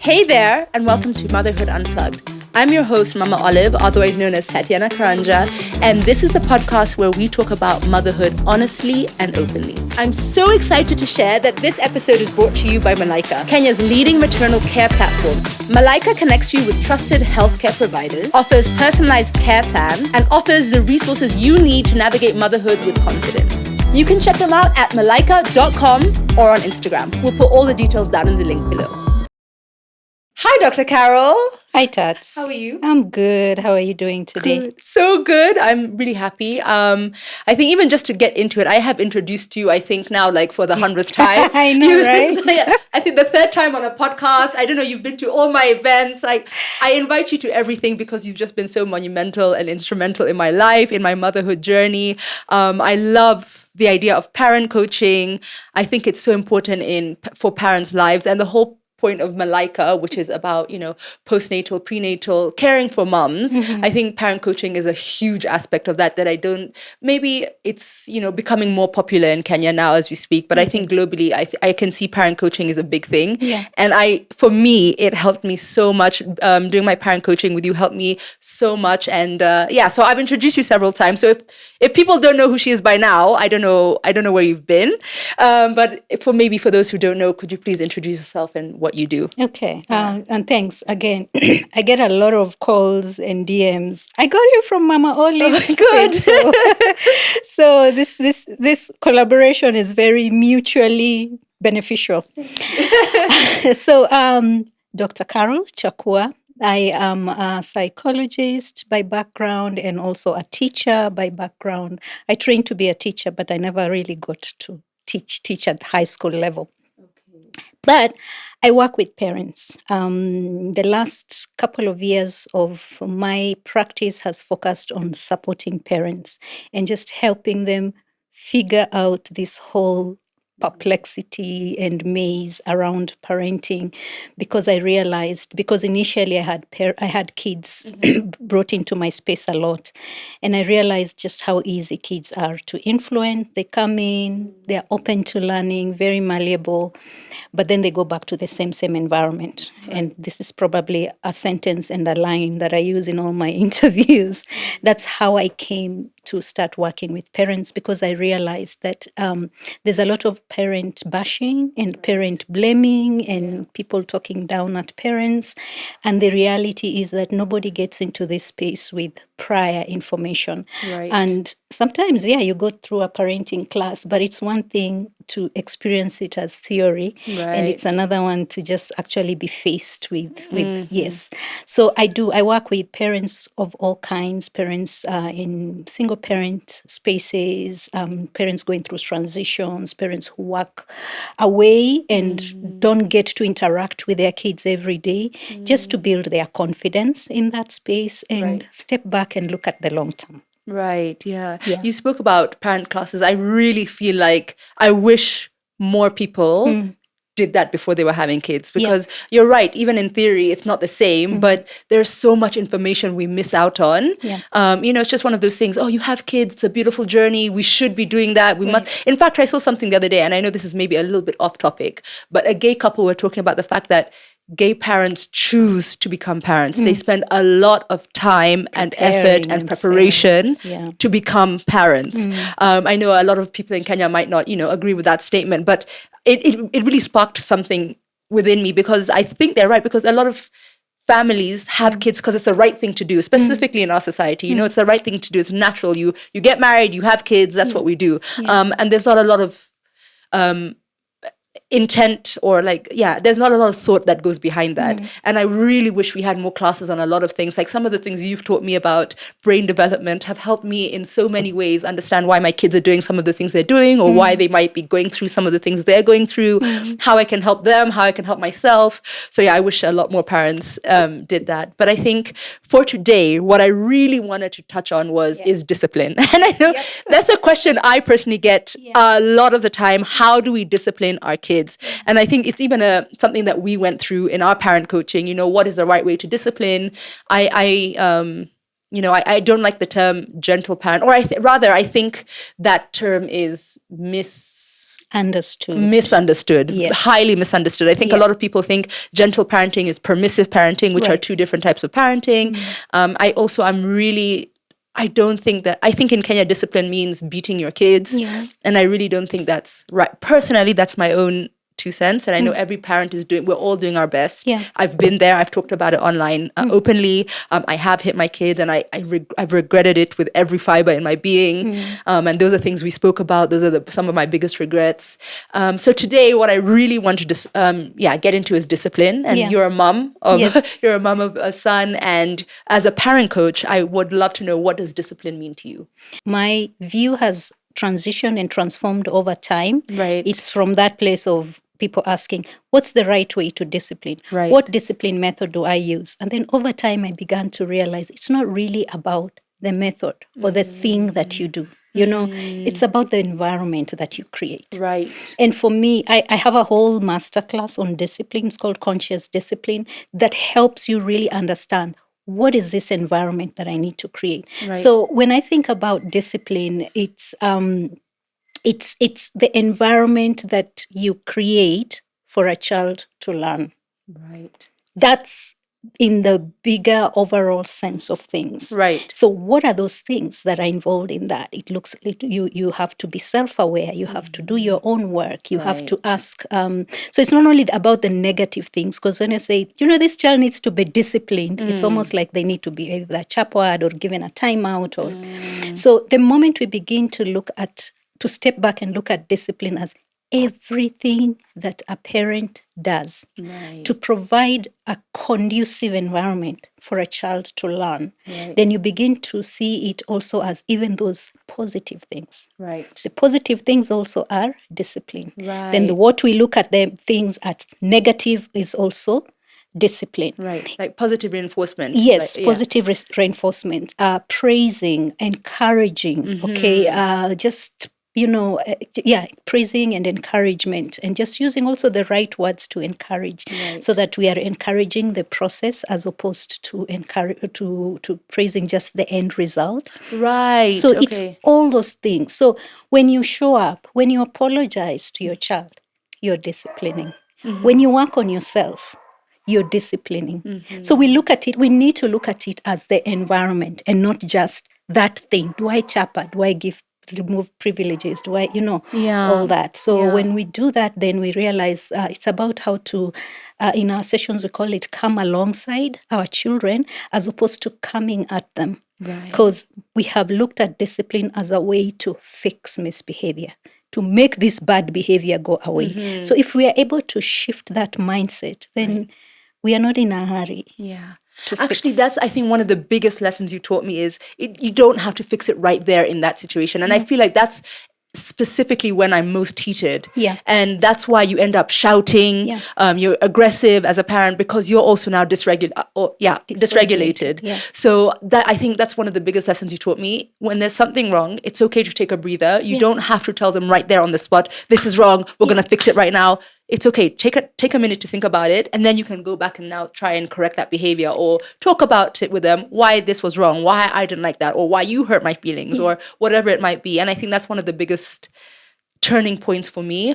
Hey there, and welcome to Motherhood Unplugged. I'm your host, Mama Olive, otherwise known as Tatiana Karanja, and this is the podcast where we talk about motherhood honestly and openly. I'm so excited to share that this episode is brought to you by Malaika, Kenya's leading maternal care platform. Malaika connects you with trusted healthcare providers, offers personalized care plans, and offers the resources you need to navigate motherhood with confidence. You can check them out at malaika.com or on Instagram. We'll put all the details down in the link below. Hi, Dr. Carol. Hi, Tats. How are you? I'm good. How are you doing today? Good. So good. I'm really happy. I think even just to get into it, I have introduced you, I think now like for the 100th time. I know, right? I think the third time on a podcast. I don't know, you've been to all my events. I invite you to everything because you've just been so monumental and instrumental in my life, in my motherhood journey. I love the idea of parent coaching. I think it's so important for parents' lives, and the whole point of Malaika, which is about, postnatal, prenatal, caring for moms. Mm-hmm. I think parent coaching is a huge aspect of that maybe it's, becoming more popular in Kenya now as we speak, but I think globally, I can see parent coaching is a big thing. Yeah. And for me, it helped me so much. Doing my parent coaching with you helped me so much. And so I've introduced you several times. So if people don't know who she is by now, I don't know where you've been. But for those who don't know, could you please introduce yourself and what you do? Okay. And thanks again. I get a lot of calls and DMs. I got you from Mama Olive. Good. So this collaboration is very mutually beneficial. So Dr. Carol Chakua. I am a psychologist by background and also a teacher by background. I trained to be a teacher, but I never really got to teach at high school level. Okay. But I work with parents. The last couple of years of my practice has focused on supporting parents and just helping them figure out this whole perplexity and maze around parenting, because I realized, because initially I had kids brought into my space a lot, and I realized just how easy kids are to influence. They come in, they're open to learning, very malleable, but then they go back to the same environment. Right. And this is probably a sentence and a line that I use in all my interviews. That's how I came to start working with parents, because I realized that there's a lot of parent bashing and parent blaming and people talking down at parents. And the reality is that nobody gets into this space with prior information. Right. And sometimes, you go through a parenting class, but it's one thing to experience it as theory, right, and it's another one to just actually be faced with yes. So I work with parents of all kinds, parents in single parent spaces, parents going through transitions, parents who work away and don't get to interact with their kids every day, just to build their confidence in that space and step back and look at the long term. Right, yeah. You spoke about parent classes. I really feel like I wish more people did that before they were having kids, because you're right, even in theory, it's not the same, but there's so much information we miss out on. Yeah. It's just one of those things, you have kids, it's a beautiful journey, we should be doing that, we must. In fact, I saw something the other day, and I know this is maybe a little bit off topic, but a gay couple were talking about the fact that gay parents choose to become parents. They spend a lot of time and effort and preparation to become parents. I know a lot of people in Kenya might not, agree with that statement, but it really sparked something within me, because I think they're right, because a lot of families have kids because it's the right thing to do, specifically in our society. It's the right thing to do. It's natural. You get married, you have kids, that's what we do. And there's not a lot of intent or there's not a lot of thought that goes behind that. And I really wish we had more classes on a lot of things. Like some of the things you've taught me about brain development have helped me in so many ways understand why my kids are doing some of the things they're doing, or why they might be going through some of the things they're going through, how I can help them, how I can help myself. So I wish a lot more parents did that. But I think for today, what I really wanted to touch on is discipline. And I know that's a question I personally get a lot of the time. How do we discipline our kids? And I think it's even something that we went through in our parent coaching. What is the right way to discipline? I don't like the term gentle parent, or I think that term is Misunderstood. Yes. Highly misunderstood. I think a lot of people think gentle parenting is permissive parenting, which are two different types of parenting. I think in Kenya discipline means beating your kids. Yeah. And I really don't think that's right. Personally, that's my own 2 cents. And I know every parent we're all doing our best. Yeah. I've been there. I've talked about it online openly. I have hit my kids and I've regretted it with every fiber in my being. And those are things we spoke about. Those are some of my biggest regrets. So today, what I really want to get into is discipline. And you're a mom you're a mom of a son. And as a parent coach, I would love to know, what does discipline mean to you? My view has transitioned and transformed over time. Right. It's from that place of people asking, what's the right way to discipline? Right. What discipline method do I use? And then over time, I began to realize it's not really about the method or the thing that you do. It's about the environment that you create. Right. And for me, I have a whole masterclass on discipline. It's called Conscious Discipline, that helps you really understand, what is this environment that I need to create? Right. So when I think about discipline, it's the environment that you create for a child to learn. Right. That's in the bigger overall sense of things. Right. So what are those things that are involved in that? You have to be self-aware. You have to do your own work. You have to ask. So it's not only about the negative things, because when I say, this child needs to be disciplined, it's almost like they need to be either chappered or given a timeout. So the moment we begin to step back and look at discipline as everything that a parent does to provide a conducive environment for a child to learn, then you begin to see it also as even those positive things. Right. The positive things also are discipline. Right. Then what we look at the things as negative is also discipline. Right. Like positive reinforcement. Yes, positive reinforcement, praising, encouraging, praising and encouragement, and just using also the right words to encourage, so that we are encouraging the process as opposed to to praising just the end result. Right. So it's all those things. So when you show up, when you apologize to your child, you're disciplining. When you work on yourself, you're disciplining. So we need to look at it as the environment and not just that thing. Do I chapper? Do I remove privileges? Do I, all that? So when we do that, then we realize it's about how to, in our sessions, we call it come alongside our children as opposed to coming at them. Because we have looked at discipline as a way to fix misbehavior, to make this bad behavior go away. So if we are able to shift that mindset, then we are not in a hurry. Yeah. Actually, that's, I think, one of the biggest lessons you taught me is you don't have to fix it right there in that situation. And I feel like that's specifically when I'm most heated. Yeah. And that's why you end up shouting. Yeah. You're aggressive as a parent because you're also now dysregulated. Yeah. So I think that's one of the biggest lessons you taught me. When there's something wrong, it's okay to take a breather. You don't have to tell them right there on the spot, this is wrong, we're going to fix it right now. It's okay. Take a minute to think about it, and then you can go back and now try and correct that behavior or talk about it with them, why this was wrong, why I didn't like that, or why you hurt my feelings, or whatever it might be. And I think that's one of the biggest turning points for me,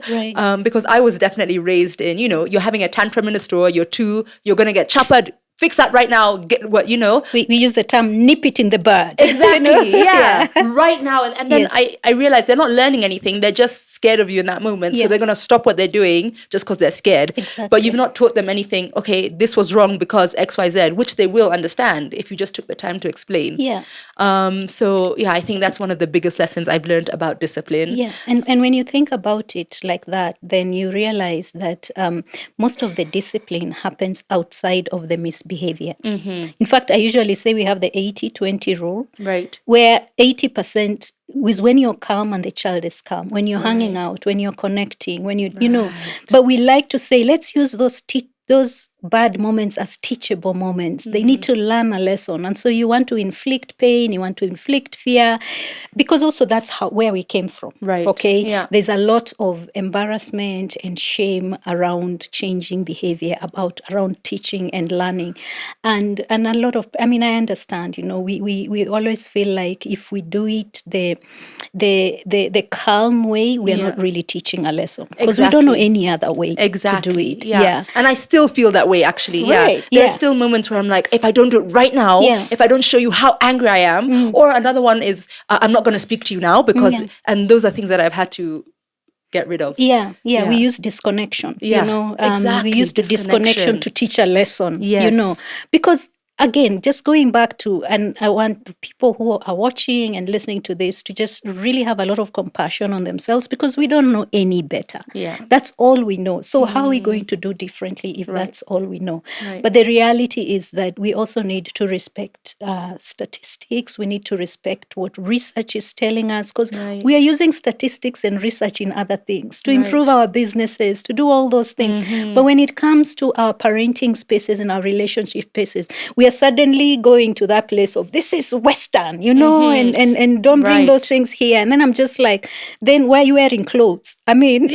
because I was definitely raised in, you're having a tantrum in the store, you're going to get choppered. Fix that right now. Get what We use the term nip it in the bud. Exactly. Yeah. Right now. And then I realized they're not learning anything. They're just scared of you in that moment. So they're going to stop what they're doing just because they're scared. Exactly. But you've not taught them anything. Okay, this was wrong because X, Y, Z, which they will understand if you just took the time to explain. Yeah. I think that's one of the biggest lessons I've learned about discipline. Yeah. And when you think about it like that, then you realize that most of the discipline happens outside of the misbehavior. In fact, I usually say we have the 80-20 rule, where 80% is when you're calm and the child is calm, when you're hanging out, when you're connecting, when but we like to say, let's use those bad moments as teachable moments. They need to learn a lesson. And so you want to inflict pain, you want to inflict fear, because also that's where we came from. Right. Okay? Yeah. There's a lot of embarrassment and shame around changing behavior, around teaching and learning. And a lot of, I understand, we always feel like if we do it the calm way, we are not really teaching a lesson because we don't know any other way to do it. Yeah. And I still feel that way, actually. Right. There are still moments where I'm like, if I don't do it right now, if I don't show you how angry I am, or another one is, I'm not going to speak to you now because, and those are things that I've had to get rid of. Yeah. We use disconnection. Exactly. We use the disconnection to teach a lesson. Because again, just going back to, and I want the people who are watching and listening to this to just really have a lot of compassion on themselves because we don't know any better. That's all we know. So how are we going to do differently if that's all we know? But the reality is that we also need to respect statistics. We need to respect what research is telling us because we are using statistics and research in other things to improve our businesses, to do all those things. But when it comes to our parenting spaces and our relationship spaces, we are suddenly going to that place of this is Western, and don't bring those things here. And then I'm just like, then why are you wearing clothes? I mean,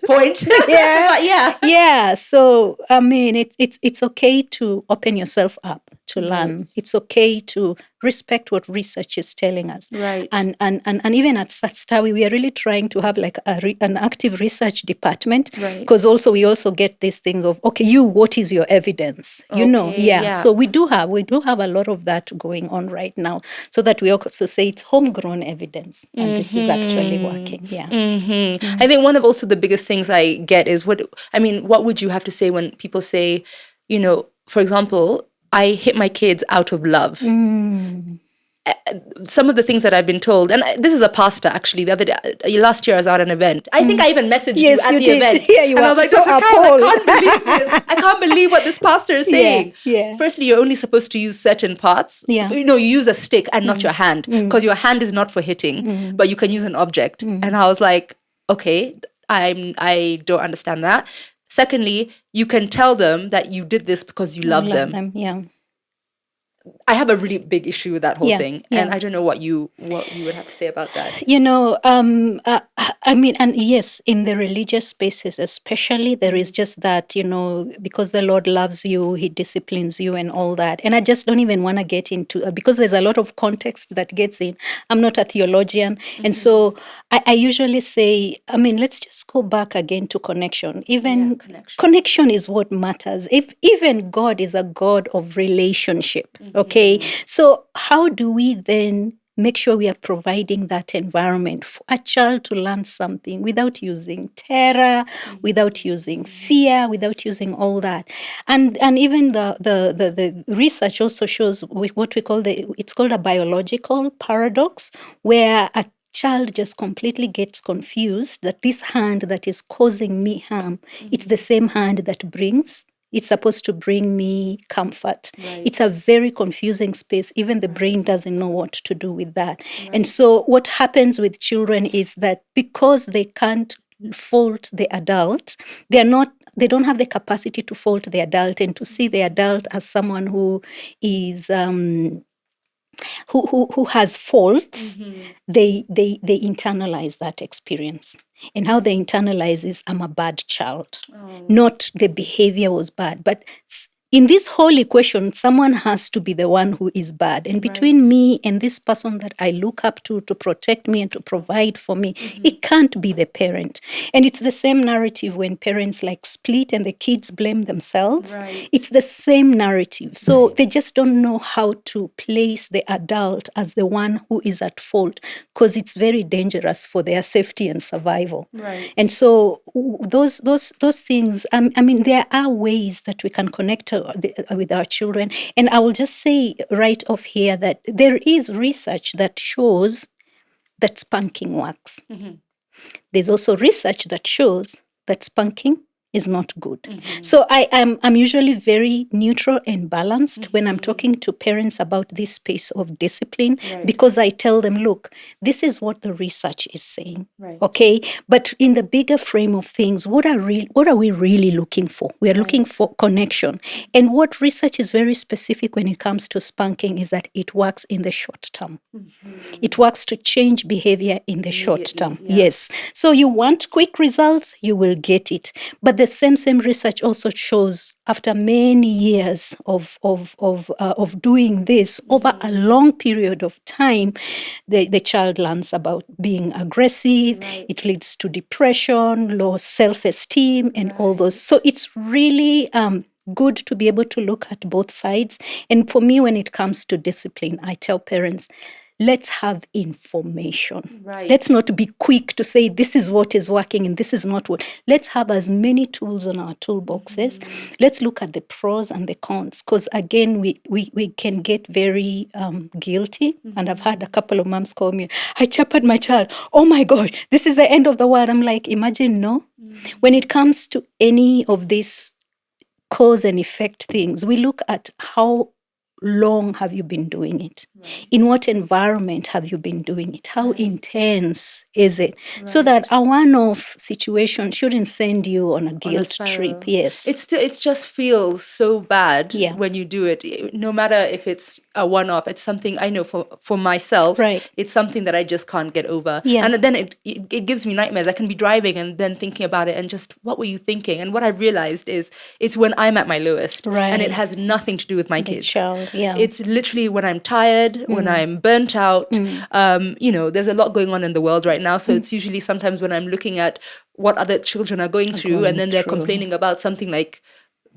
Point. Yeah. So, I mean, it's okay to open yourself up to learn. It's okay to respect what research is telling us. And even at Satstawi, we are really trying to have like an active research department because we also get these things of, okay, what is your evidence? So we do have a lot of that going on right now so that we also say it's homegrown evidence and this is actually working. I think one of also the biggest things I get is what would you have to say when people say, for example, I hit my kids out of love. Some of the things that I've been told, and this is a pastor actually, the other day, last year I was at an event. I think I even messaged you at the event. You and I was like, so Dr. Carol, I can't believe this. I can't believe what this pastor is saying. Firstly, you're only supposed to use certain parts. You use a stick and not your hand because your hand is not for hitting, but you can use an object. And I was like, okay, I don't understand that. Secondly, you can tell them that you did this because you love them. I have a really big issue with that whole thing, and I don't know what you would have to say about that. I mean, and yes, in the religious spaces especially, there is just that, because the Lord loves you, He disciplines you and all that. And I just don't even want to get into, because there's a lot of context that gets in. I'm not a theologian. And so I usually say, let's just go back again to connection. Connection is what matters. If even God is a God of relationship. Okay, so how do we then make sure we are providing that environment for a child to learn something without using terror, without using fear, without using all that? And even the research also shows what we call it's called a biological paradox, where a child just completely gets confused that this hand that is causing me harm, it's the same hand that it's supposed to bring me comfort. It's a very confusing space. Even the brain doesn't know what to do with that. And so what happens with children is that because they can't fault the adult, they don't have the capacity to fault the adult and to see the adult as someone who is who has faults. They internalize that experience. And how they internalize is, I'm a bad child. Not the behavior was bad. But in this whole equation, someone has to be the one who is bad. And between me and this person that I look up to protect me and to provide for me, it can't be the parent. And it's the same narrative when parents split and the kids blame themselves. It's the same narrative. So they just don't know how to place the adult as the one who is at fault because it's very dangerous for their safety and survival. And so those things, there are ways that we can connect with our children. And I will just say right off here that there is research that shows that spanking works. There's also research that shows that spanking is not good. So I'm usually very neutral and balanced when I'm talking to parents about this space of discipline, because I tell them, look, this is what the research is saying. Okay, but in the bigger frame of things, what are we really looking for? We are looking for connection. And what research is very specific when it comes to spanking is that it works in the short term. It works to change behavior in the short term. Yes. So you want quick results, you will get it. But the the same research also shows after many years of doing this over a long period of time, the child learns about being aggressive. Right. It leads to depression, low self-esteem, and all those. So it's really good to be able to look at both sides. And for me, when it comes to discipline, I tell parents, let's have information. Right. Let's not be quick to say this is what is working and this is not what. Let's have as many tools on our toolboxes. Let's look at the pros and the cons, because again, we can get very guilty. And I've had a couple of moms call me, I chappered my child. Oh my gosh, this is the end of the world. I'm like, imagine, no. When it comes to any of these cause and effect things, we look at how long have you been doing it? Right. In what environment have you been doing it? How intense is it? Right. So that a one-off situation shouldn't send you on a guilt trip. Yes. It just feels so bad when you do it. No matter if it's a one-off, it's something I know for myself. Right. It's something that I just can't get over. Yeah. And then it gives me nightmares. I can be driving and then thinking about it and just, what were you thinking? And what I realized is it's when I'm at my lowest. Right. And it has nothing to do with my kids. Child. Yeah. It's literally when I'm tired, when I'm burnt out. There's a lot going on in the world right now. So it's usually sometimes when I'm looking at what other children are going through and then they're complaining about something like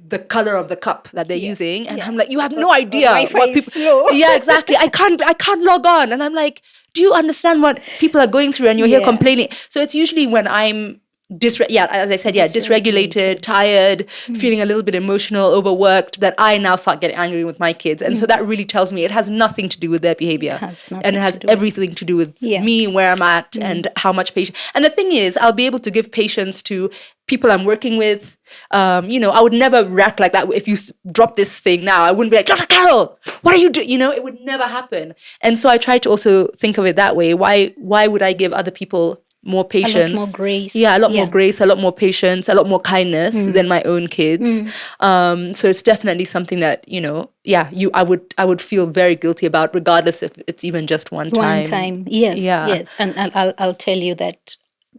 the color of the cup that they're using. And I'm like, you have no idea what people... slow. Yeah, exactly. I can't log on. And I'm like, do you understand what people are going through? And you're here complaining. So it's usually when I'm as I said, dysregulated, tired, feeling a little bit emotional, overworked, that I now start getting angry with my kids. And so that really tells me it has nothing to do with their behavior. And it has everything to do with me, where I'm at, and how much patience. And the thing is, I'll be able to give patience to people I'm working with. I would never react like that. If you drop this thing now, I wouldn't be like, Dr. Carol, what are you doing? It would never happen. And so I try to also think of it that way. Why would I give other people more patience, a lot more grace, more grace, a lot more patience, a lot more kindness than my own kids. So it's definitely something that I would feel very guilty about, regardless if it's even just one time. Yes, and I'll tell you that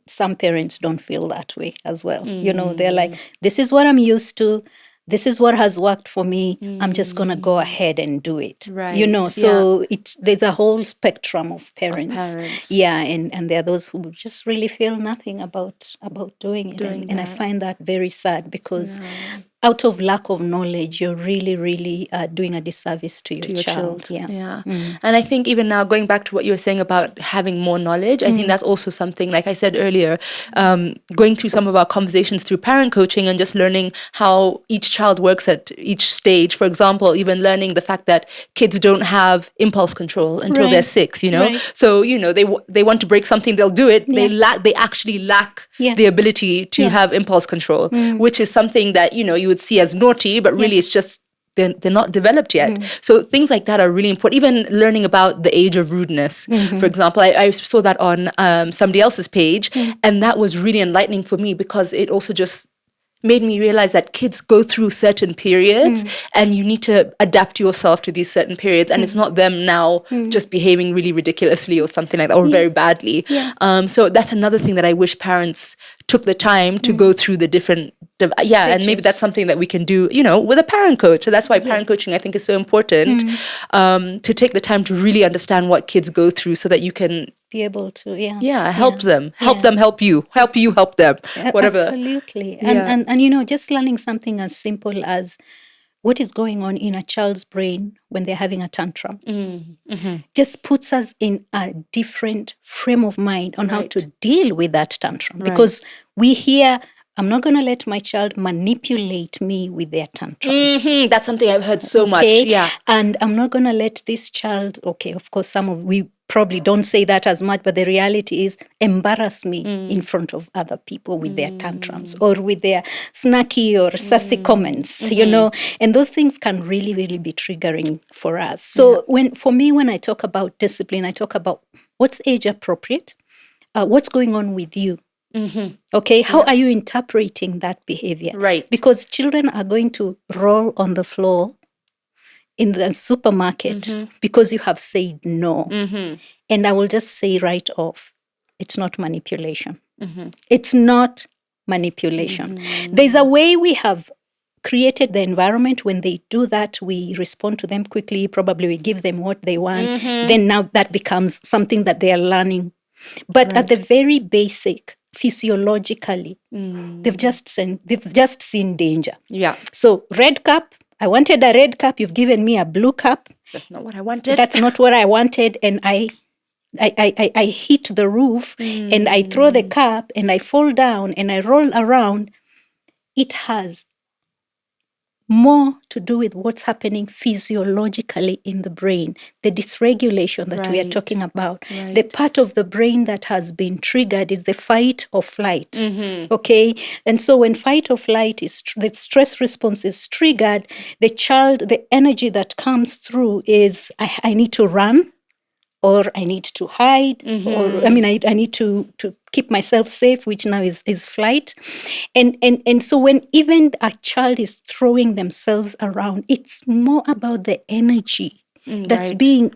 some parents don't feel that way as well. They're like, this is what I'm used to. This is what has worked for me. I'm just going to go ahead and do it. Right. So there's a whole spectrum of parents. Yeah, and there are those who just really feel nothing about doing it. And I find that very sad, because out of lack of knowledge, you're really, really doing a disservice to your child. Yeah. And I think even now, going back to what you were saying about having more knowledge, I think that's also something, like I said earlier, going through some of our conversations through parent coaching and just learning how each child works at each stage. For example, even learning the fact that kids don't have impulse control until they're 6, So, they want to break something, they'll do it. They actually lack the ability to have impulse control, which is something that, you would see as naughty, but really it's just they're not developed yet. So things like that are really important. Even learning about the age of rudeness, for example. I saw that on somebody else's page, and that was really enlightening for me, because it also just made me realize that kids go through certain periods and you need to adapt yourself to these certain periods, and it's not them now just behaving really ridiculously or something like that, or very badly. So that's another thing that I wish parents took the time to go through the different and maybe that's something that we can do, with a parent coach. So that's why parent coaching, I think, is so important, to take the time to really understand what kids go through, so that you can be able to help them help you help them, whatever. Absolutely. And just learning something as simple as what is going on in a child's brain when they're having a tantrum just puts us in a different frame of mind on how to deal with that tantrum, because we hear, I'm not going to let my child manipulate me with their tantrums. That's something I've heard so much. Yeah. And I'm not going to let this child, of course, we probably don't say that as much, but the reality is embarrass me in front of other people with their tantrums or with their snacky or sassy comments, and those things can really, really be triggering for us. So when I talk about discipline, I talk about what's age appropriate, what's going on with you. Okay, how are you interpreting that behavior? Right. Because children are going to roll on the floor in the supermarket because you have said no. And I will just say right off, it's not manipulation. It's not manipulation. There's a way we have created the environment. When they do that, we respond to them quickly. Probably we give them what they want. Then now that becomes something that they are learning. But at the very basic, physiologically, they've just seen danger. Yeah. So red cup, I wanted a red cup. You've given me a blue cup. That's not what I wanted. That's not what I wanted. And I hit the roof and I throw the cup and I fall down and I roll around. It has more to do with what's happening physiologically in the brain, the dysregulation that we are talking about. The part of the brain that has been triggered is the fight or flight. Okay? And so when fight or flight is, the stress response is triggered, the energy that comes through is, I need to run, or I need to hide, or I need to keep myself safe, which now is flight. And so when even a child is throwing themselves around, it's more about the energy that's being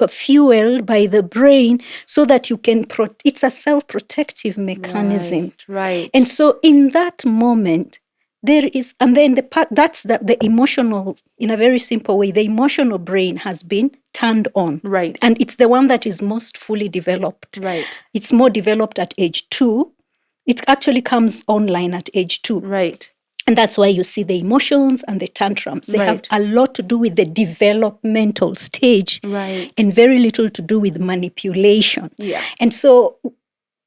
fueled by the brain so that you can, it's a self-protective mechanism. Right. And so in that moment, there is, and then the part, that's the emotional, in a very simple way, the emotional brain has been turned on. Right. And it's the one that is most fully developed. Right. It's more developed at age 2. It actually comes online at age 2. Right. And that's why you see the emotions and the tantrums. They have a lot to do with the developmental stage. Right. And very little to do with manipulation. Yeah. And so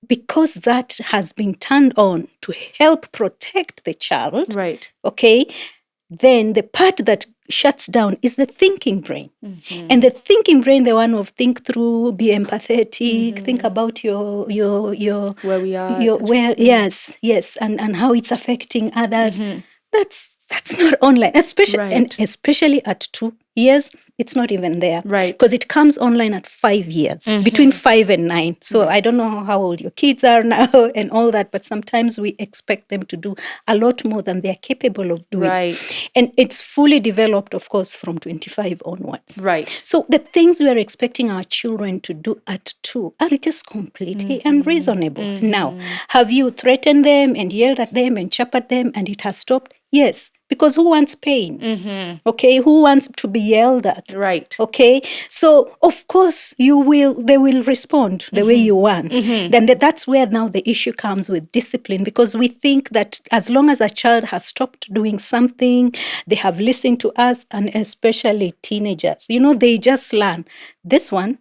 because that has been turned on to help protect the child, okay, then the part that shuts down is the thinking brain. And the thinking brain, the one of think through, be empathetic, think about your where we are, yes, and how it's affecting others. That's not online, especially at 2 years. It's not even there, because it comes online at 5 years, between 5 and 9. So I don't know how old your kids are now and all that, but sometimes we expect them to do a lot more than they're capable of doing. And it's fully developed, of course, from 25 onwards. So the things we are expecting our children to do at 2 are just completely unreasonable. Now, have you threatened them and yelled at them and chirped at them and it has stopped? Yes, because who wants pain? Okay, who wants to be yelled at? Okay, so of course they will respond the way you want. Then that's where now the issue comes with discipline, because we think that as long as a child has stopped doing something, they have listened to us, and especially teenagers, they just learn. This one,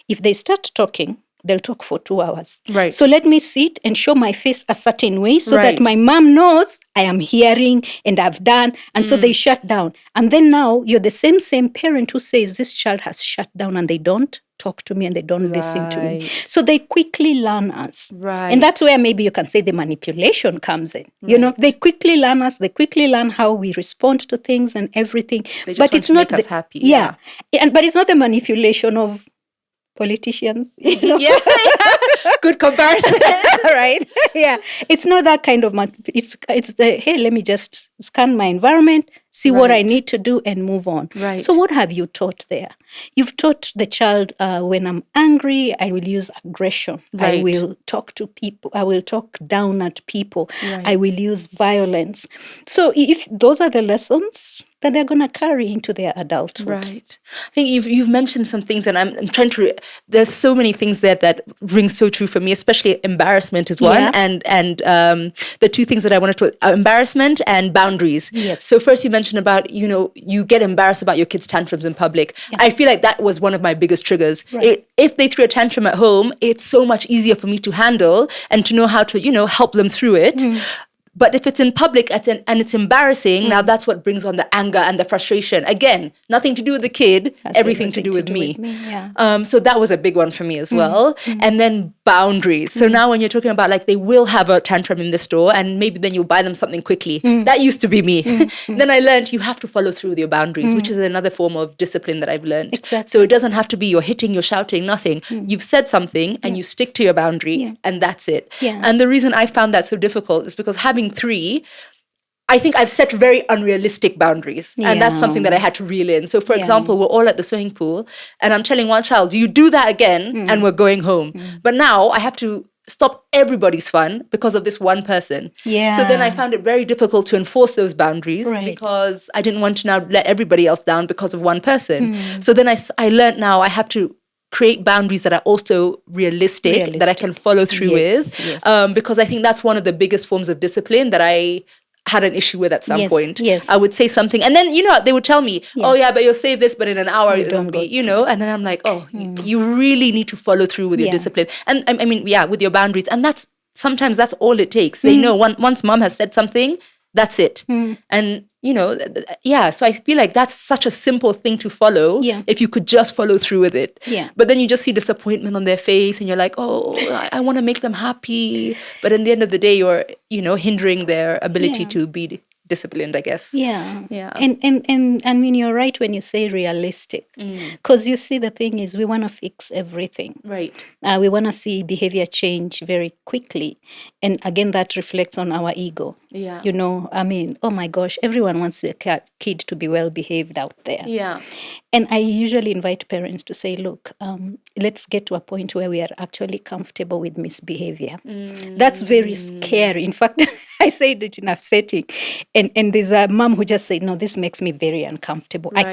if they start talking, they'll talk for 2 hours. So let me sit and show my face a certain way so that my mom knows I am hearing and I've done. And so they shut down. And then now you're the same parent who says this child has shut down and they don't talk to me and they don't listen to me. So they quickly learn us. And that's where maybe you can say the manipulation comes in. They quickly learn us. They quickly learn how we respond to things and everything. They just want to make us happy. But it's not the manipulation of politicians, Good comparison. Right? It's not that kind of it's the, hey, let me just scan my environment, see what I need to do and move on. So what have you taught there? You've taught the child, when I'm angry, I will use aggression. I will talk to people. I will talk down at people. I will use violence. So if those are the lessons that they're going to carry into their adulthood. I think you've mentioned some things, and I'm trying to. There's so many things there that ring so true for me. Especially embarrassment is one, and the two things that I wanted to embarrassment and boundaries. So first you mentioned about you get embarrassed about your kids' tantrums in public. I feel like that was one of my biggest triggers. If they threw a tantrum at home, it's so much easier for me to handle and to know how to help them through it. But if it's in public and it's embarrassing, now that's what brings on the anger and the frustration. Again, nothing to do with the kid, everything to do with me. So that was a big one for me as well. And then boundaries. So now when you're talking about like they will have a tantrum in the store and maybe then you'll buy them something quickly. That used to be me. Then I learned you have to follow through with your boundaries, which is another form of discipline that I've learned. So it doesn't have to be you're hitting, you're shouting, nothing. You've said something and you stick to your boundary and that's it. And the reason I found that so difficult is because having 3, I think I've set very unrealistic boundaries. And that's something that I had to reel in. So for example, we're all at the swimming pool and I'm telling one child, you do that again and we're going home. But now I have to stop everybody's fun because of this one person. Yeah. So then I found it very difficult to enforce those boundaries because I didn't want to now let everybody else down because of one person. So then I learned now I have to create boundaries that are also realistic. That I can follow through with. Yes. Because I think that's one of the biggest forms of discipline that I had an issue with at some point. Yes. I would say something and then, they would tell me, oh yeah, but you'll say this, but in an hour it'll be, and then I'm like, oh, you really need to follow through with your discipline. And I mean, with your boundaries. And sometimes that's all it takes. They know once mom has said something, that's it. And, so I feel like that's such a simple thing to follow if you could just follow through with it. Yeah. But then you just see disappointment on their face and you're like, oh, I want to make them happy. But in the end of the day, you're, hindering their ability to be disciplined, I guess. Yeah. And I mean, you're right when you say realistic. Because you see, the thing is, we want to fix everything. Right. We want to see behavior change very quickly. And again, that reflects on our ego. Yeah. I mean, oh my gosh, everyone wants their kid to be well behaved out there. Yeah. And I usually invite parents to say, look, let's get to a point where we are actually comfortable with misbehavior. That's very scary. In fact, I said it in a setting. And there's a mom who just said, no, this makes me very uncomfortable. Right.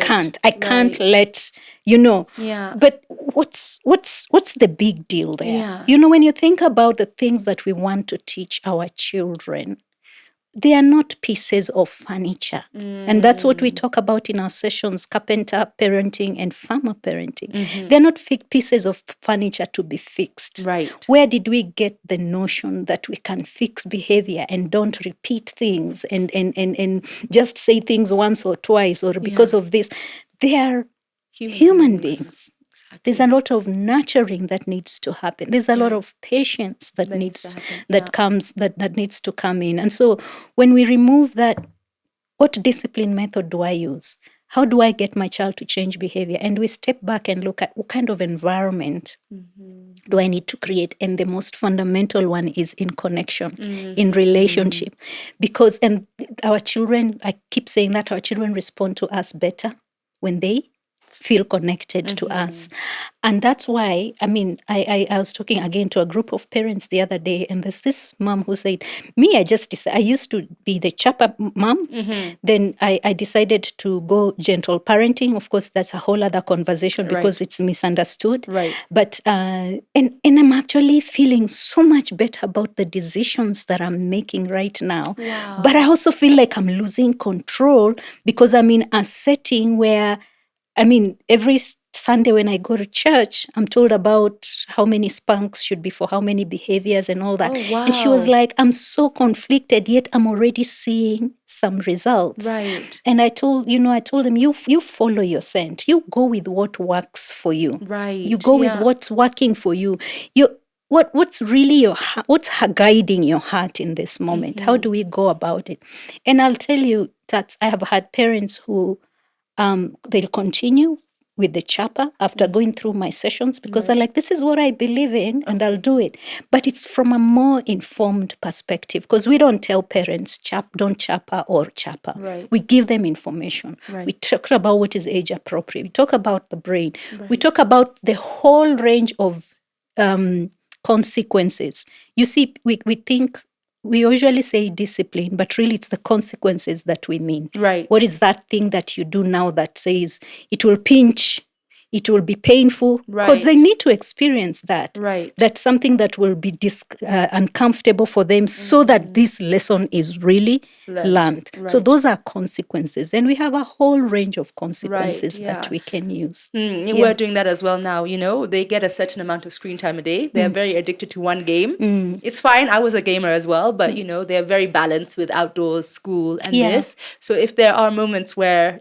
I can't let, Yeah. But what's the big deal there? Yeah. When you think about the things that we want to teach our children, they are not pieces of furniture. And that's what we talk about in our sessions, carpenter parenting and farmer parenting. They're not pieces of furniture to be fixed. Right. Where did we get the notion that we can fix behavior and don't repeat things and just say things once or twice or because of this? They are human beings. There's a lot of nurturing that needs to happen. There's a lot of patience that needs to come in. And so when we remove that, what discipline method do I use? How do I get my child to change behavior? And we step back and look at what kind of environment do I need to create? And the most fundamental one is in connection, in relationship. Because, and our children, I keep saying that our children respond to us better when they feel connected to us. And that's why, I mean, I was talking again to a group of parents the other day, and there's this mom who said, I used to be the chapa mom. Then I decided to go gentle parenting. Of course, that's a whole other conversation because it's misunderstood. Right. But, and I'm actually feeling so much better about the decisions that I'm making right now. Wow. But I also feel like I'm losing control because I'm in a setting where, every Sunday when I go to church, I'm told about how many spanks should be for how many behaviors and all that. Oh, wow. And she was like, I'm so conflicted, yet I'm already seeing some results. Right. And I told them, you follow your scent. You go with what works for you. Right. You go with what's working for you. What's really what's guiding your heart in this moment? How do we go about it? And I'll tell you that I have had parents who they'll continue with the chapter after going through my sessions because they're like, this is what I believe in and I'll do it. But it's from a more informed perspective because we don't tell parents, don't chapa or chapa. Right. We give them information. Right. We talk about what is age appropriate. We talk about the brain. Right. We talk about the whole range of consequences. You see, we think, we usually say discipline, but really it's the consequences that we mean. Right. What is that thing that you do now that says it will pinch, it will be painful? Because they need to experience that. Right. That's something that will be uncomfortable for them so that this lesson is really learned. Right. So those are consequences. And we have a whole range of consequences that we can use. We're doing that as well now. They get a certain amount of screen time a day. They're very addicted to one game. It's fine. I was a gamer as well, but they're very balanced with outdoors, school, and this. So if there are moments where,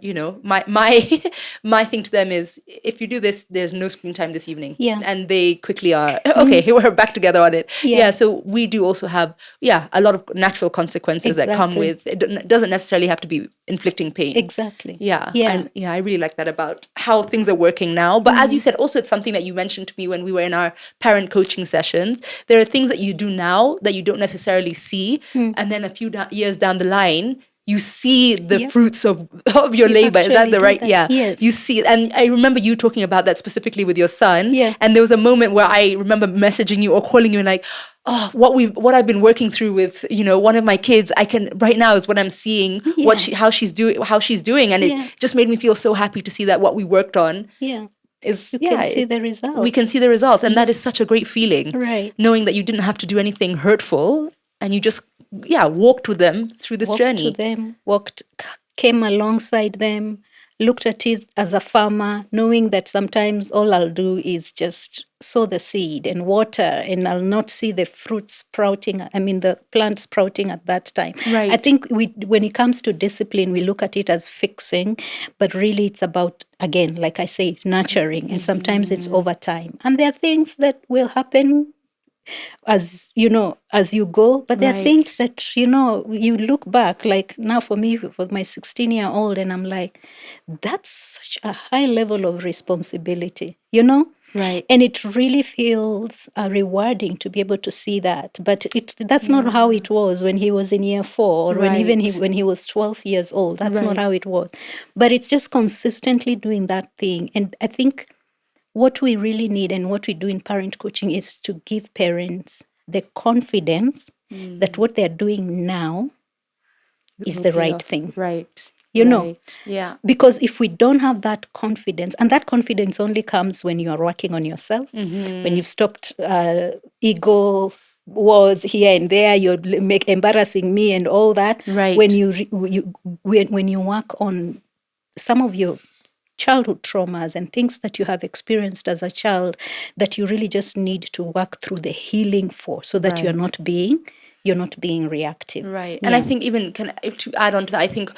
my thing to them is, if you do this, there's no screen time this evening. Yeah. And they quickly are, okay, we're back together on it. Yeah. So we do also have, a lot of natural consequences that come with, it doesn't necessarily have to be inflicting pain. Exactly. Yeah. And I really like that about how things are working now. But as you said, also it's something that you mentioned to me when we were in our parent coaching sessions. There are things that you do now that you don't necessarily see. And then a few years down the line, you see the fruits of your labor. Is that the right? Yeah. Yes. You see, and I remember you talking about that specifically with your son. Yeah. And there was a moment where I remember messaging you or calling you and like, what I've been working through with, one of my kids, I can right now is when I'm seeing how she's doing, and it just made me feel so happy to see that what we worked on is you can see the results. We can see the results, and that is such a great feeling, right? Knowing that you didn't have to do anything hurtful, and you just walked with them through this journey. Came alongside them, looked at it as a farmer, knowing that sometimes all I'll do is just sow the seed and water, and I'll not see the fruit sprouting, the plant sprouting at that time. Right. I think when it comes to discipline, we look at it as fixing, but really it's about, again, like I said, nurturing, and sometimes it's over time. And there are things that will happen as you go, but there are things that you look back, like now for me with my 16-year-old, and I'm like, that's such a high level of responsibility, right? And it really feels rewarding to be able to see that. But that's not how it was when he was in year 4, or when he was 12 years old. That's not how it was. But it's just consistently doing that thing. And I think what we really need, and what we do in parent coaching, is to give parents the confidence that what they're doing now is the right thing. Right. Yeah. Because if we don't have that confidence, and that confidence only comes when you are working on yourself, when you've stopped ego wars here and there, you're embarrassing me and all that. Right. When you work on some of your childhood traumas and things that you have experienced as a child that you really just need to work through the healing for, so that you're not being reactive. Right. And I think even if to add on to that, I think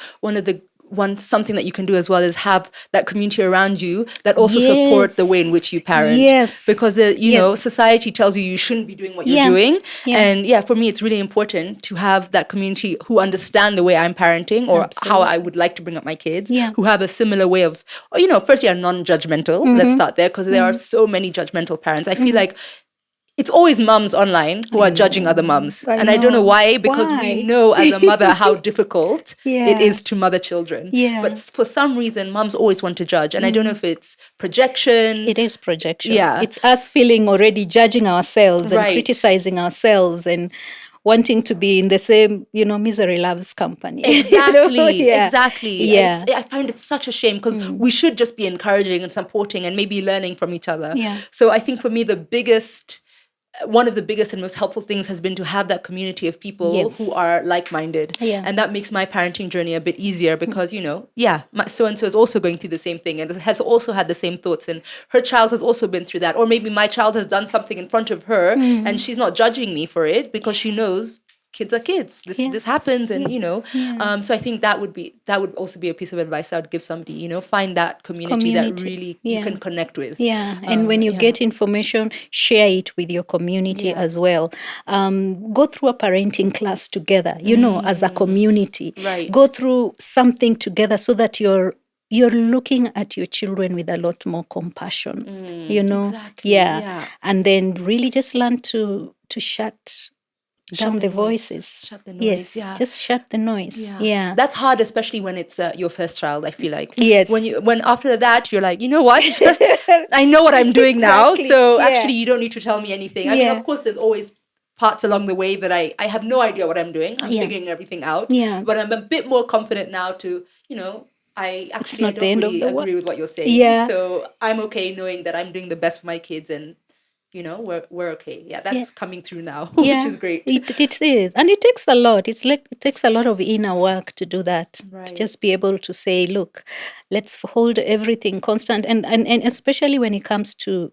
something that you can do as well is have that community around you that also support the way in which you parent. Yes. Because society tells you shouldn't be doing what you're doing. Yeah. And for me, it's really important to have that community who understand the way I'm parenting, or how I would like to bring up my kids, who have a similar way of, firstly, are non-judgmental. Let's start there, because there are so many judgmental parents. I feel like it's always mums online who are judging other mums. I don't know why, because we know as a mother how difficult it is to mother children. Yeah. But for some reason, mums always want to judge. And I don't know if it's projection. It is projection. Yeah. It's us feeling already judging ourselves and criticizing ourselves and wanting to be in the same, misery loves company. Exactly. Exactly. Yeah. I find it such a shame, because we should just be encouraging and supporting and maybe learning from each other. Yeah. So I think for me, one of the biggest and most helpful things has been to have that community of people who are like-minded. Yeah. And that makes my parenting journey a bit easier, because, my so-and-so is also going through the same thing and has also had the same thoughts, and her child has also been through that. Or maybe my child has done something in front of her and she's not judging me for it, because she knows kids are kids. This happens, and so I think that would also be a piece of advice I would give somebody. Find that community that really you can connect with. Yeah, and when you get information, share it with your community as well. Go through a parenting class together. As a community, go through something together, so that you're looking at your children with a lot more compassion. Exactly. Yeah, and then really just learn to shut down the voices. Shut the noise. Yes, just shut the noise. Yeah. That's hard, especially when it's your first child, I feel like. Yes. When after that, you're like, you know what? I know what I'm doing now. So actually, you don't need to tell me anything. I mean, of course, there's always parts along the way that I have no idea what I'm doing. I'm figuring everything out. Yeah. But I'm a bit more confident now to, I don't really agree with what you're saying. Yeah. So I'm okay knowing that I'm doing the best for my kids, and we're okay. Yeah, that's coming through now, which is great. It is. And it takes a lot. It takes a lot of inner work to do that. Right. To just be able to say, look, let's hold everything constant. And especially when it comes to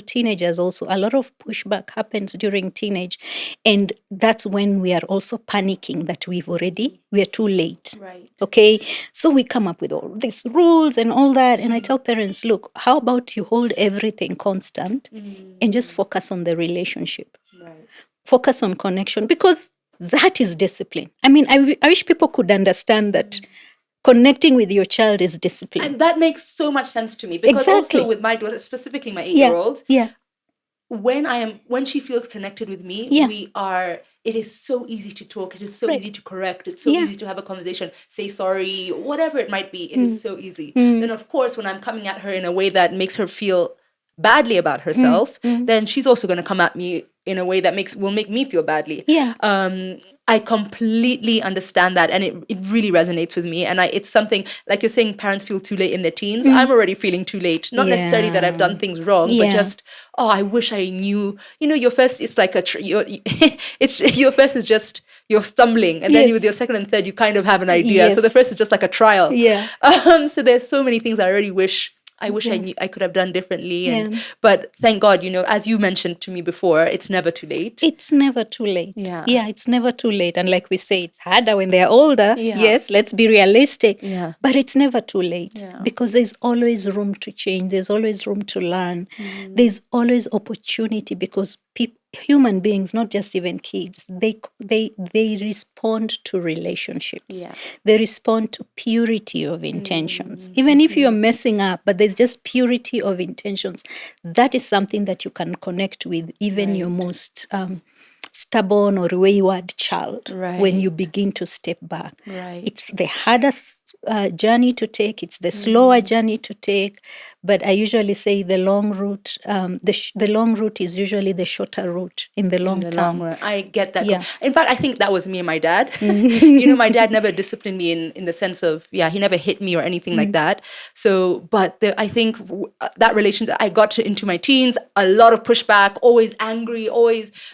teenagers also, a lot of pushback happens during teenage. And that's when we are also panicking that we are too late. Right. Okay. So we come up with all these rules and all that. And I tell parents, look, how about you hold everything constant and just focus on the relationship. Right. Focus on connection, because that is discipline. I mean, I wish people could understand that connecting with your child is discipline. And that makes so much sense to me, because also with my daughter, specifically my 8-year-old, when she feels connected with me, it is so easy to talk. It is so easy to correct. It's so easy to have a conversation, say sorry, whatever it might be. It is so easy. Then of course, when I'm coming at her in a way that makes her feel badly about herself, then she's also going to come at me in a way that will make me feel badly. Yeah. I completely understand that, and it really resonates with me. And it's something, like you're saying, parents feel too late in their teens. I'm already feeling too late. Not necessarily that I've done things wrong, but just, I wish I knew. Your first, it's like your first is just you're stumbling, and then with your second and third, you kind of have an idea. So the first is just like a trial. Yeah. So there's so many things I already wish I knew I could have done differently. But thank God, as you mentioned to me before, it's never too late. It's never too late. Yeah. Yeah, it's never too late. And like we say, it's harder when they're older. Yeah. Yes, let's be realistic. Yeah. But it's never too late because there's always room to change. There's always room to learn. There's always opportunity because human beings, not just even kids, they respond to relationships. They respond to purity of intentions. Even if you're messing up, but there's just purity of intentions. That is something that you can connect with even your most stubborn or wayward child when you begin to step back. It's the hardest journey to take. It's the slower journey to take. But I usually say the long route, the long route is usually the shorter route in the long term. I get that. Yeah. In fact, I think that was me and my dad. My dad never disciplined me in the sense of, he never hit me or anything like that. So, but I think that relationship, I got into my teens, a lot of pushback, always angry,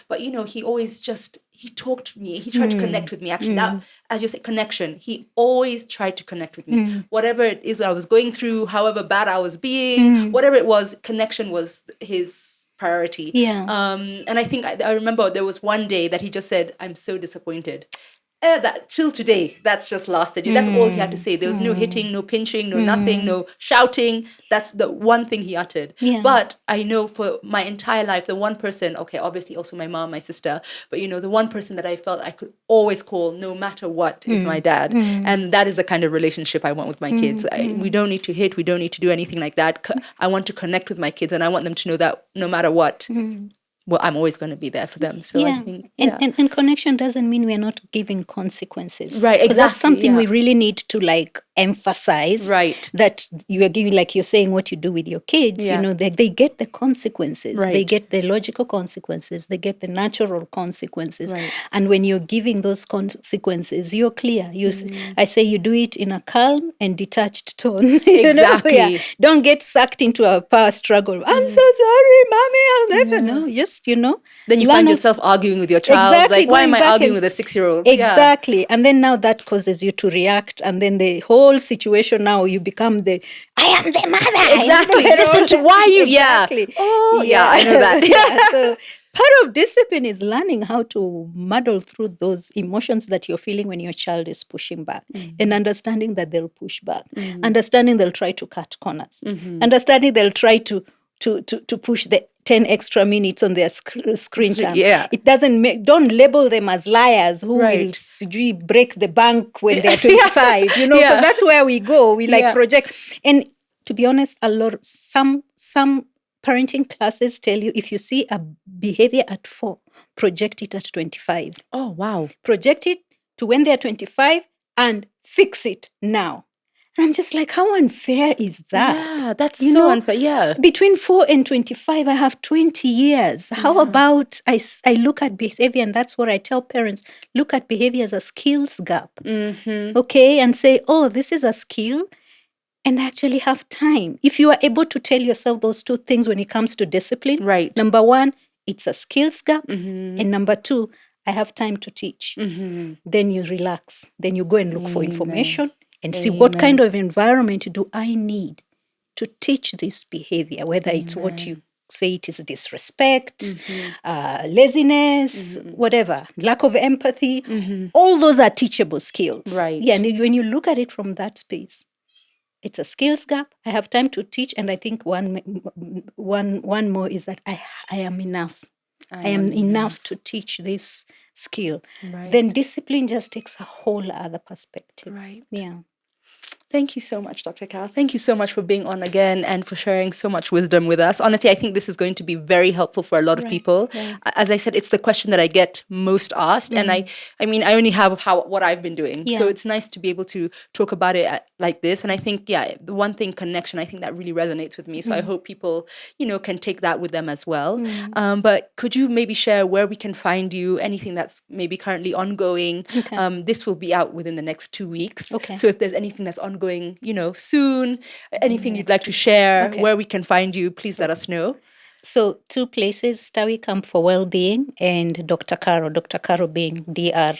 but he always he talked to me. He tried to connect with me. Actually, that, as you say, connection. He always tried to connect with me. Whatever it is I was going through, however bad I was being, whatever it was, connection was his priority. And I think I remember there was one day that he just said, "I'm so disappointed." That till today, that's just lasted. That's all he had to say. There was no hitting, no pinching, no nothing, no shouting. That's the one thing he uttered. But I know for my entire life, the one person, obviously also my mom, my sister, but the one person that I felt I could always call no matter what is my dad. And that is the kind of relationship I want with my kids. We don't need to hit, we don't need to do anything like that. I want to connect with my kids, and I want them to know that no matter what, well, I'm always going to be there for them. So I think, and connection doesn't mean we're not giving consequences. Right, exactly. That's something we really need to emphasize. Right. That you are giving, like you're saying, what you do with your kids, they get the consequences. Right. They get the logical consequences. They get the natural consequences. Right. And when you're giving those consequences, you're clear. I say you do it in a calm and detached tone. Exactly. Don't get sucked into a power struggle. I'm so sorry, mommy. I'll never know. Just, then you find yourself arguing with your child. Exactly, like, why am I arguing with a 6-year-old? Exactly. And then now that causes you to react. And then the whole situation, now you become I am the mother. Exactly. Listen to why you... Exactly. Oh, yeah, I know that. So part of discipline is learning how to muddle through those emotions that you're feeling when your child is pushing back, and understanding that they'll push back, understanding they'll try to cut corners, understanding they'll try to push the 10 extra minutes on their screen time. It doesn't don't label them as liars who will break the bank when they're 25, because that's where we go. We project. And to be honest, some parenting classes tell you if you see a behavior at 4, project it at 25. Oh, wow. Project it to when they're 25 and fix it now. And I'm just like, how unfair is that? Yeah, that's so unfair. Yeah. Between 4 and 25, I have 20 years. How about I look at behavior, and that's what I tell parents, look at behavior as a skills gap. Okay, and say, oh, this is a skill, and actually have time. If you are able to tell yourself those two things when it comes to discipline, number 1, it's a skills gap, and number 2, I have time to teach. Then you relax. Then you go and look for information. And see what kind of environment do I need to teach this behavior, whether it's what you say it is disrespect, laziness, whatever, lack of empathy. All those are teachable skills. Right. Yeah, and when you look at it from that space, it's a skills gap. I have time to teach, and I think one more is that I am enough. I am enough to teach this skill. Then discipline just takes a whole other perspective. Right. Yeah. Thank you so much, Dr. Carol. Thank you so much for being on again and for sharing so much wisdom with us. Honestly, I think this is going to be very helpful for a lot of people. Right. As I said, it's the question that I get most asked. And I mean, I only have what I've been doing. Yeah. So it's nice to be able to talk about it like this. And I think, the one thing, connection, I think that really resonates with me. So I hope people, can take that with them as well. But could you maybe share where we can find you, anything that's maybe currently ongoing? Okay. This will be out within the next 2 weeks. Okay. So if there's anything that's ongoing, soon, anything you'd like to share, Okay. where we can find you, please let us know. So 2 places, Stawi Camp for Wellbeing and Dr. Carol being Dr.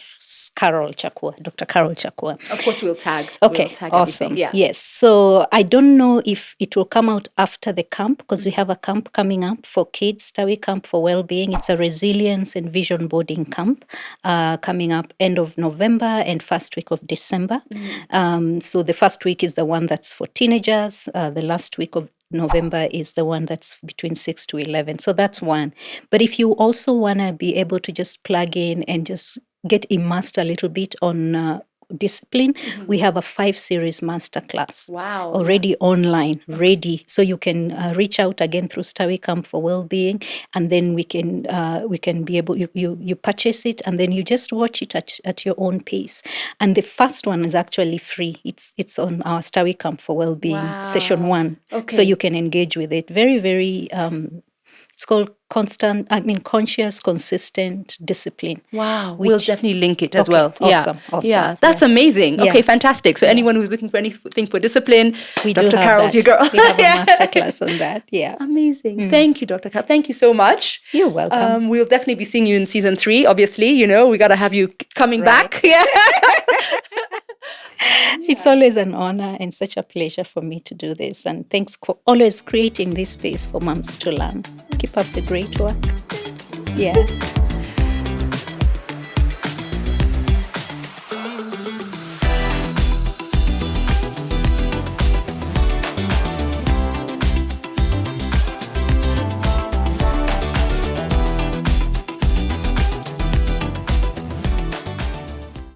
Carol Chakwa, Dr. Carol Chakwa. Of course, we'll tag. Okay, we'll tag awesome. everything. Yeah. Yes. So I don't know if it will come out after the camp, because we have a camp coming up for kids, Stawi Camp for Wellbeing. It's a resilience and vision boarding camp coming up end of November and first week of December. So the first week is the one that's for teenagers. The last week of November is the one that's between 6 to 11. So that's one. But if you also want to be able to just plug in and just get immersed a little bit on discipline, we have a 5-series masterclass. Wow. Already online, ready. So you can reach out again through Stawi Camp for Wellbeing, and then we can be able, you purchase it, and then you just watch it at your own pace. And the first one is actually free. It's on our Stawi Camp for Wellbeing session 1. Okay. So you can engage with it. Very, very it's called conscious, consistent discipline. Wow. We'll definitely link it as well. Awesome. Yeah. That's amazing. Okay, fantastic. So anyone who's looking for anything for discipline, Dr. Carol's your girl. We have a masterclass on that. Yeah. Amazing. Thank you, Dr. Carol. Thank you so much. You're welcome. We'll definitely be seeing you in season 3, obviously. We got to have you coming back. Yeah. It's always an honor and such a pleasure for me to do this. And thanks for always creating this space for moms to learn. Keep up the great work. Yeah.